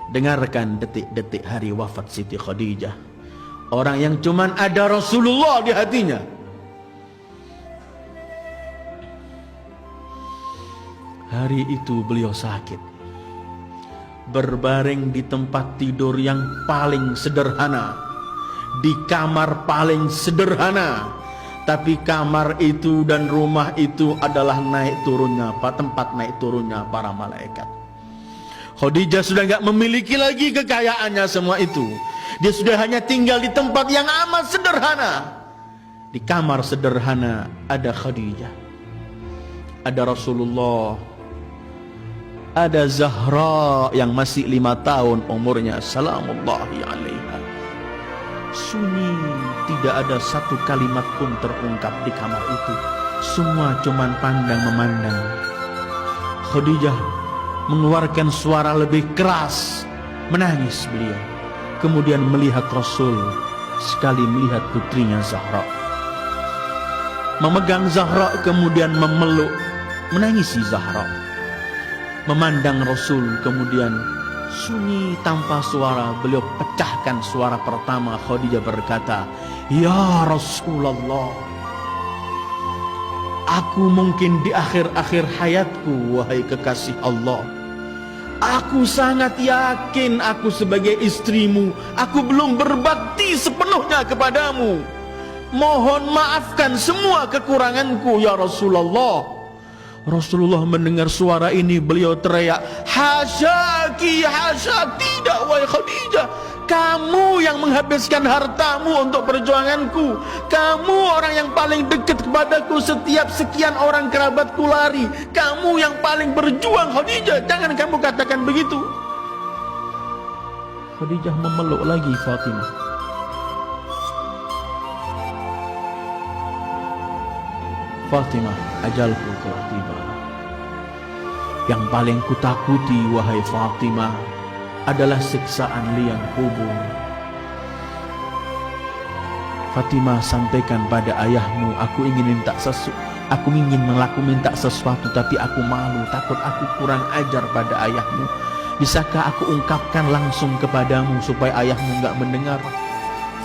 Dengarkan detik-detik hari wafat Siti Khadijah. Orang yang cuman ada Rasulullah di hatinya. Hari itu beliau sakit, berbaring di tempat tidur yang paling sederhana, di kamar paling sederhana. Tapi kamar itu dan rumah itu adalah tempat naik turunnya para malaikat. Khadijah sudah gak memiliki lagi kekayaannya semua itu. Dia sudah hanya tinggal di tempat yang amat sederhana. Di kamar sederhana ada Khadijah, ada Rasulullah, ada Zahra yang masih 5 tahun umurnya, salamullahi alaiha. Sunyi, tidak ada satu kalimat pun terungkap di kamar itu. Semua cuman pandang memandang. Khadijah mengeluarkan suara lebih keras, menangis beliau. Kemudian melihat Rasul, sekali melihat putrinya Zahra, memegang Zahra, kemudian memeluk, menangisi Zahra. Memandang Rasul, kemudian sunyi tanpa suara, beliau pecahkan suara pertama. Khadijah berkata, "Ya Rasulullah, aku mungkin di akhir-akhir hayatku, wahai kekasih Allah. Aku sangat yakin aku sebagai istrimu, aku belum berbakti sepenuhnya kepadamu. Mohon maafkan semua kekuranganku ya Rasulullah." Rasulullah mendengar suara ini, beliau teriak, "Hasyaki, hasya, tidak wahai Khadijah. Kamu yang menghabiskan hartamu untuk perjuanganku. Kamu orang yang paling dekat kepadaku, setiap sekian orang kerabatku lari. Kamu yang paling berjuang Khadijah, jangan kamu katakan begitu." Khadijah memeluk lagi Fatimah. "Fatimah, ajalku telah tiba. Yang paling kutakuti wahai Fatimah adalah siksaan liang kubur. Fatimah, sampaikan pada ayahmu, aku ingin minta sesuatu, tapi aku malu, takut aku kurang ajar pada ayahmu. Bisakah aku ungkapkan langsung kepadamu supaya ayahmu enggak mendengar?"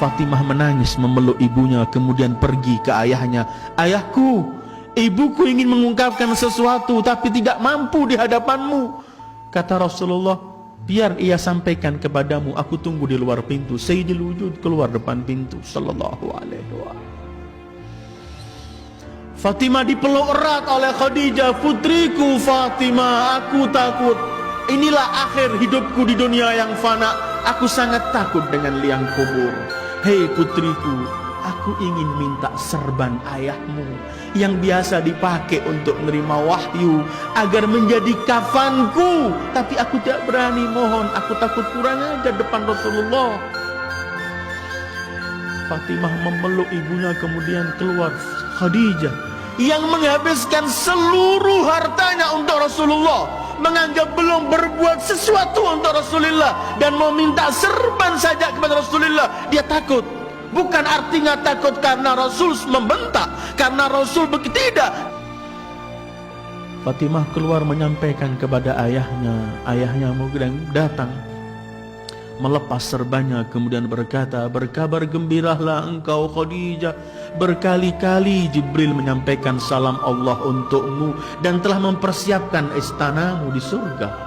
Fatimah menangis memeluk ibunya, kemudian pergi ke ayahnya. "Ayahku, ibuku ingin mengungkapkan sesuatu tapi tidak mampu di hadapanmu." Kata Rasulullah, "Biar ia sampaikan kepadamu, aku tunggu di luar pintu." Sayyidul Wujud keluar depan pintu sallallahu alaihi wasallam. Fatimah dipeluk erat oleh Khadijah. "Putriku Fatimah, aku takut. Inilah akhir hidupku di dunia yang fana. Aku sangat takut dengan liang kubur. Hei putriku, aku ingin minta serban ayahmu yang biasa dipakai untuk menerima wahyu agar menjadi kafanku. Tapi aku tidak berani mohon, aku takut kurang ajar depan Rasulullah." Fatimah memeluk ibunya, kemudian keluar Khadijah yang menghabiskan seluruh hartanya untuk Rasulullah, menganggap belum berbuat sesuatu untuk Rasulullah dan mau minta serban saja kepada Rasulullah. Dia takut. Bukan artinya takut karena Rasul membentak, karena Rasul begitu, tidak. Fatimah keluar menyampaikan kepada ayahnya. Ayahnya kemudian datang, melepas serbannya, kemudian berkata, "Berkabar gembiralah engkau Khadijah. Berkali-kali Jibril menyampaikan salam Allah untukmu dan telah mempersiapkan istanamu di surga."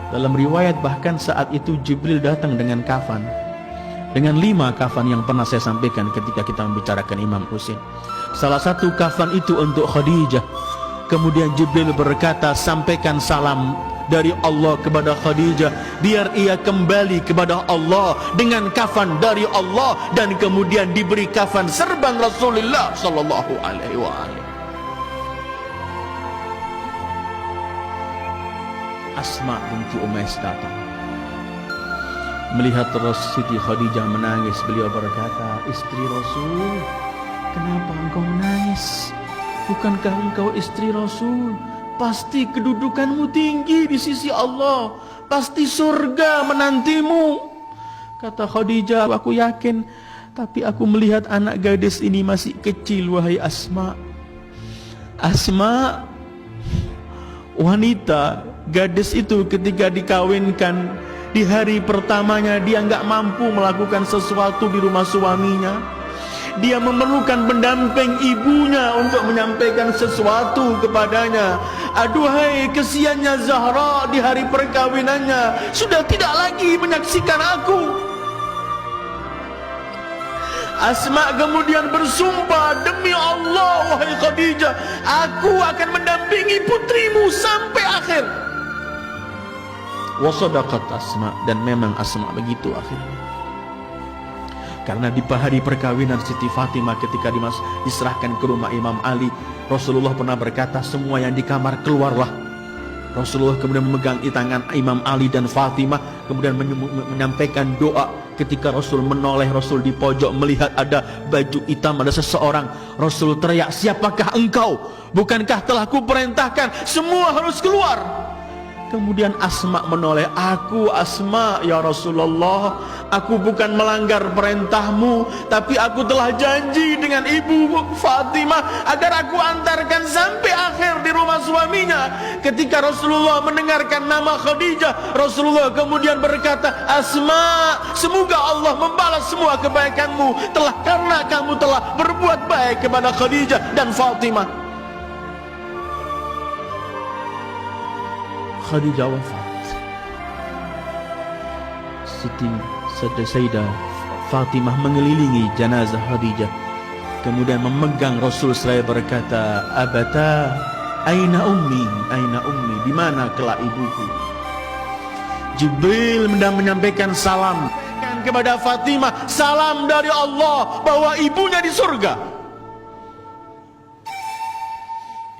Dalam riwayat bahkan saat itu Jibril datang dengan kafan, dengan 5 kafan yang pernah saya sampaikan ketika kita membicarakan Imam Husain. Salah satu kafan itu untuk Khadijah. Kemudian Jibril berkata, "Sampaikan salam dari Allah kepada Khadijah, biar ia kembali kepada Allah dengan kafan dari Allah." Dan kemudian diberi kafan serban Rasulullah sallallahu alaihi wasallam. Asma binti Umais datang, melihat Siti Khadijah menangis. Beliau berkata, "Istri Rasul, kenapa engkau menangis? Bukankah engkau istri Rasul? Pasti kedudukanmu tinggi di sisi Allah, pasti surga menantimu." Kata Khadijah, "Aku yakin, tapi aku melihat anak gadis ini masih kecil wahai Asma. Asma wanita Gadis itu ketika dikawinkan, di hari pertamanya dia nggak mampu melakukan sesuatu di rumah suaminya. Dia memerlukan pendamping ibunya untuk menyampaikan sesuatu kepadanya. Aduhai, kesiannya Zahra di hari perkawinannya sudah tidak lagi menyaksikan aku. Asma kemudian bersumpah, demi Allah wahai Khadijah, aku akan mendampingi putrimu sampai akhir. Wasadaqat Asma, dan memang Asma begitu akhirnya. Karena di hari perkawinan Siti Fatimah ketika diserahkan ke rumah Imam Ali, Rasulullah pernah berkata, semua yang di kamar keluarlah. Rasulullah kemudian memegang tangan Imam Ali dan Fatimah, kemudian menyampaikan doa. Ketika Rasul menoleh, Rasul di pojok melihat ada baju hitam, ada seseorang. Rasul teriak, siapakah engkau? Bukankah telah kuperintahkan semua harus keluar? Kemudian Asma menoleh, aku Asma ya Rasulullah, aku bukan melanggar perintahmu, tapi aku telah janji dengan ibu Fatimah agar aku antarkan sampai akhir di rumah suaminya. Ketika Rasulullah mendengarkan nama Khadijah, Rasulullah kemudian berkata, Asma, semoga Allah membalas semua kebaikanmu karena kamu telah berbuat baik kepada Khadijah dan Fatimah. Khadijah wafat. Siti Sayyidah Fatimah mengelilingi jenazah Khadijah, kemudian memegang Rasul seraya berkata, Abata, aina ummi, aina ummi, di mana kelak ibuku? Jibril menyampaikan salam kepada Fatimah, salam dari Allah bahwa ibunya di surga.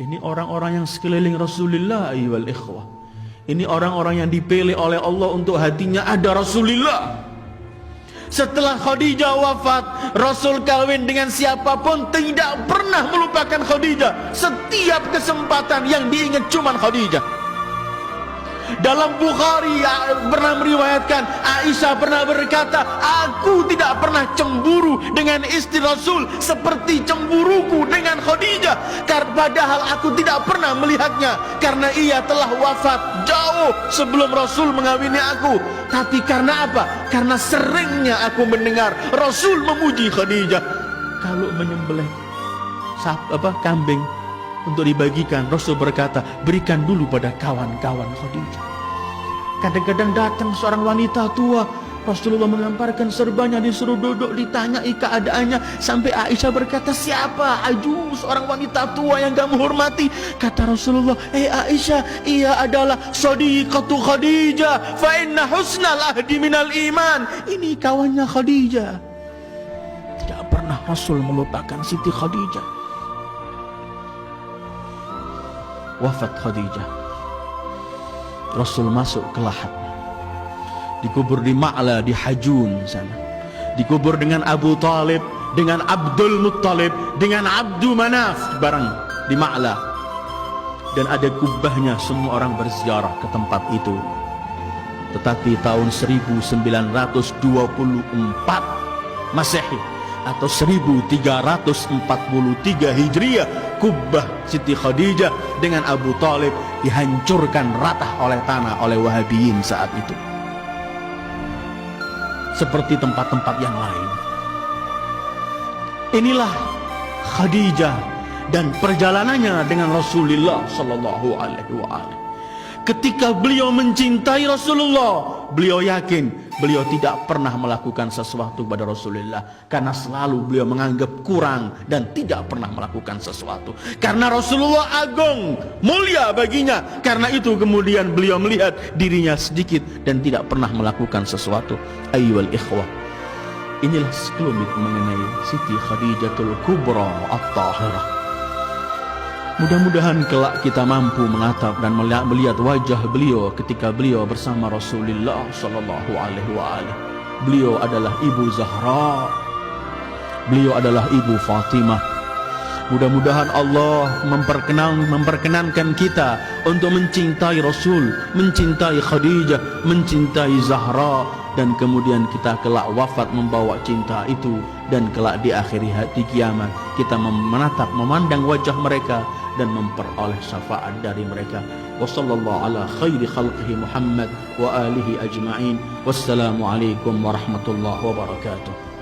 Ini orang-orang yang sekeliling Rasulullah ayyuhal ikhwah. Ini orang-orang yang dipilih oleh Allah untuk hatinya ada Rasulullah. Setelah Khadijah wafat, Rasul kawin dengan siapapun tidak pernah melupakan Khadijah. Setiap kesempatan yang diingat cuman Khadijah. Dalam Bukhari pernah meriwayatkan, Aisyah pernah berkata, aku tidak pernah cemburu dengan istri Rasul seperti cemburuku dengan Khadijah. Padahal aku tidak pernah melihatnya, karena ia telah wafat jauh sebelum Rasul mengawini aku. Tapi karena apa? Karena seringnya aku mendengar Rasul memuji Khadijah. Kalau menyembelih kambing untuk dibagikan, Rasul berkata, berikan dulu pada kawan-kawan Khadijah. Kadang-kadang datang seorang wanita tua, Rasulullah melemparkan serbanya, disuruh duduk, ditanyai keadaannya, sampai Aisyah berkata, siapa Ajuz, seorang wanita tua yang kamu hormati? Kata Rasulullah, Aisyah, ia adalah Shadiqatu Khadijah, fa inna husnal ahdi minal iman. Ini kawannya Khadijah. Tidak pernah Rasul melupakan Siti Khadijah. Wafat Khadijah, Rasul masuk ke Lahad, dikubur di Ma'la di Hajun sana, dikubur dengan Abu Talib, dengan Abdul Muttalib, dengan Abdu Manaf bareng di Ma'la. Dan ada kubahnya, semua orang berziarah ke tempat itu. Tetapi tahun 1924 Masehi atau 1343 Hijriah, kubah Siti Khadijah dengan Abu Talib dihancurkan rata oleh tanah oleh Wahabiyin saat itu, seperti tempat-tempat yang lain. Inilah Khadijah dan perjalanannya dengan Rasulullah sallallahu alaihi wasallam. Ketika beliau mencintai Rasulullah, beliau yakin beliau tidak pernah melakukan sesuatu kepada Rasulullah, karena selalu beliau menganggap kurang dan tidak pernah melakukan sesuatu. Karena Rasulullah agung, mulia baginya, karena itu kemudian beliau melihat dirinya sedikit dan tidak pernah melakukan sesuatu. Ayyuhal ikhwah, inilah sekelumit mengenai Siti Khadijatul Kubra At-Tahirah. Mudah-mudahan kelak kita mampu menatap dan melihat wajah beliau ketika beliau bersama Rasulullah sallallahu alaihi wasallam. Beliau adalah Ibu Zahra, beliau adalah Ibu Fatimah. Mudah-mudahan Allah memperkenankan kita untuk mencintai Rasul, mencintai Khadijah, mencintai Zahra, dan kemudian kita kelak wafat membawa cinta itu, dan kelak di akhir hari kiamat kita memandang wajah mereka dan memperoleh syafaat dari mereka. wa sallallahu ala khairi khalqihi Muhammad wa alihi ajma'in. Wassalamu alaikum warahmatullahi wabarakatuh.